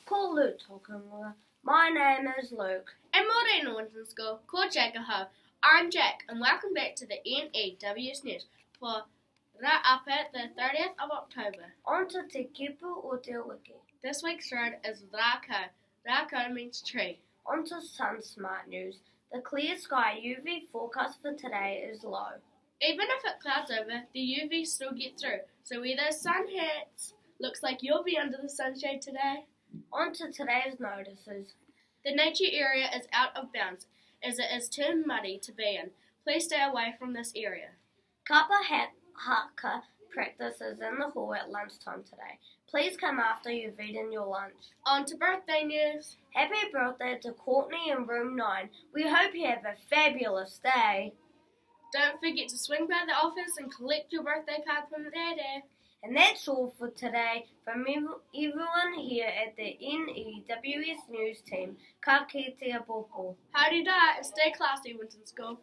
Ko Luke Tokumura. My name is Luke. And morning in Winton School, Kourtney. I'm Jack, and welcome back to the N.E.W.S news for Rakau, the 30th of October. On to Te Kupu or Te Wiki. This week's word is Rakau. Rakau means tree. On to Sunsmart news. The clear sky UV forecast for today is low. Even if it clouds over, the UV still get through, so where those sun hats, looks like you'll be under the sunshade today. On to today's notices. The nature area is out of bounds, as it is too muddy to be in. Please stay away from this area. Kapa Haka practice is in the hall at lunchtime today. Please come after you've eaten your lunch. On to birthday news. Happy birthday to Kourtney in room 9. We hope you have a fabulous day. Don't forget to swing by the office and collect your birthday card from Haere. And that's all for today from everyone here at the N.E.W.S news team. Ka kite a popo. Howdy da, and stay classy, Winton School.